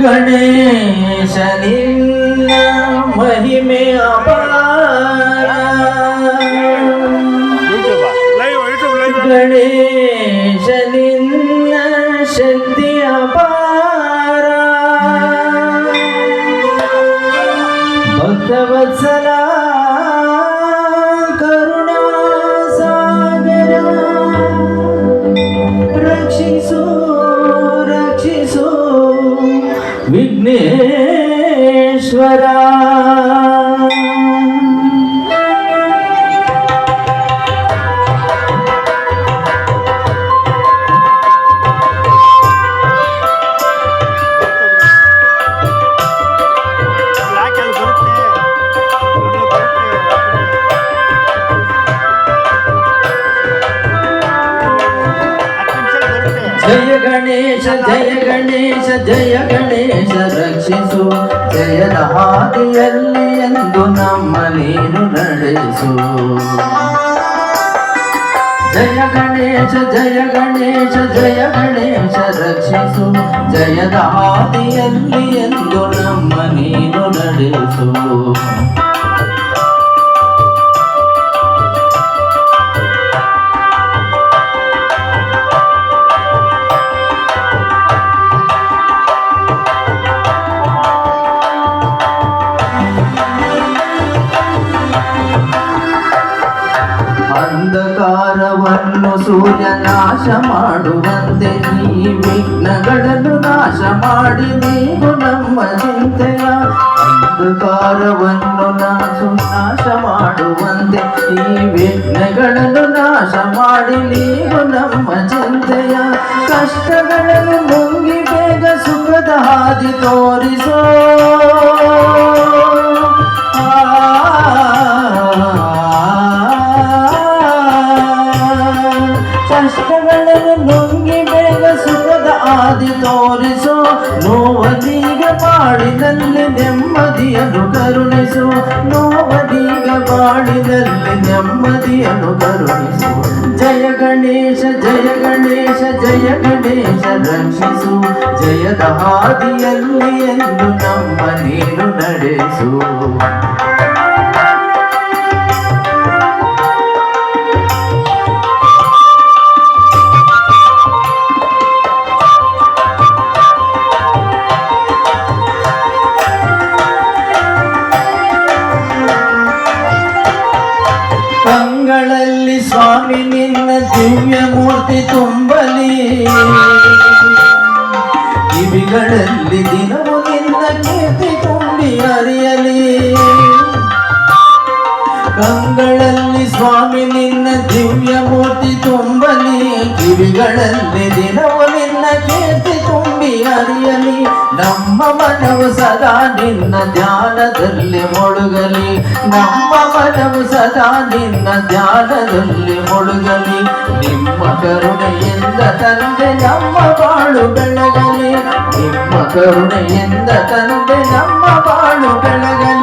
ಗಣೇಶ ನಿನ್ನ ಮಹಿಮೆ ಅಪಾರ, ಗಣೇಶ ನಿನ್ನ ಶಕ್ತಿ ಅಪಾರ, ಭಕ್ತವತ್ಸಲ ಕರುಣಾ ಸಾಗರ, ರಕ್ಷಿಸು ರಕ್ಷಿಸು ವಿಘ್ನೇಶ್ವರ. ಜಯ ಗಣೇಶ ಜಯ ಗಣೇಶ ಜಯ ಗಣೇಶ ರಕ್ಷಿಸು, ಜಯದ ಹಾದಿಯಲ್ಲಿ ಎಂದು ನಮ್ಮ ನೀನು ನಡೆಸು. ಜಯ ಗಣೇಶ ಜಯ ಗಣೇಶ ಜಯ ಗಣೇಶ ರಕ್ಷಿಸು, ಜಯದ ಹಾದಿಯಲ್ಲಿ ಎಂದು ನಮ್ಮ ನೀನು ನಡೆಸು. ಅಂಧಕಾರವನ್ನು ಸೂರ್ಯ ನಾಶ ಮಾಡುವಂತೆ ಈ ವಿಘ್ನಗಳನ್ನು ನಾಶ ಮಾಡಿ ನೀವು ನಮ್ಮ ಚಿಂತೆಯ. ಅಂಧಕಾರವನ್ನು ನಾಶ ಮಾಡುವಂತೆ ಈ ವಿಘ್ನಗಳನ್ನು ನಾಶ ಮಾಡಿ ನೀವು ನಮ್ಮ ಚಿಂತೆಯ. ಕಷ್ಟಗಳನ್ನು ಮುಗಿ ಬೇಗ ಸುಖದ ಹಾದಿ ತೋರಿಸೋ, ಕಷ್ಟಗಳನ್ನು ನುಂಗಿ ಬೇಗ ಸುಖದ ಹಾದಿ ತೋರಿಸು. ನೋವದೀಗ ಬಾಳಿನಲ್ಲಿ ನೆಮ್ಮದಿಯನ್ನು ಕರುಣಿಸು, ನೋವದೀಗ ಬಾಳಿನಲ್ಲಿ ನೆಮ್ಮದಿಯನ್ನು ಕರುಣಿಸು. ಜಯ ಗಣೇಶ ಜಯ ಗಣೇಶ ಜಯ ಗಣೇಶ ರಕ್ಷಿಸು, ಜಯದ ಹಾದಿಯಲ್ಲಿ ಎಂದು ನಮ್ಮ ನೀನು ನಡೆಸು. ಕಂಗಳಲ್ಲಿ ಸ್ವಾಮಿ ನಿನ್ನ ದಿವ್ಯ ಮೂರ್ತಿ ತುಂಬಲಿ, ಕಿವಿಗಳಲ್ಲಿ ದಿನವೂ ನಿನ್ನ ಕೀರ್ತಿ ತುಂಬಿ ಹರಿಯಲಿ. ಕಂಗಳಲ್ಲಿ ಸ್ವಾಮಿ ನಿನ್ನ ದಿವ್ಯ ಮೂರ್ತಿ ತುಂಬಲಿ, ಕಿವಿಗಳಲ್ಲಿ ದಿನವೂ ನಿನ್ನ ಕೀರ್ತಿ ತುಂಬಿ ಹರಿಯಲಿ. ನಮ್ಮ ಮನವು ಸದಾ ನಿನ್ನ ಧ್ಯಾನದಲ್ಲಿ ಮುಳುಗಲಿ, ನಮ್ಮ ಮನವು ಸದಾ ನಿನ್ನ ಧ್ಯಾನದಲ್ಲಿ ಮುಳುಗಲಿ. ನಿಮ್ಮ ಕರುಣೆಯಿಂದ ತಂದೆ ನಮ್ಮ ಬಾಳು ಬೆಳಗಲಿ, ನಿಮ್ಮ ಕರುಣೆಯಿಂದ ತಂದೆ ನಮ್ಮ ಬಾಳು ಬೆಳಗಲಿ.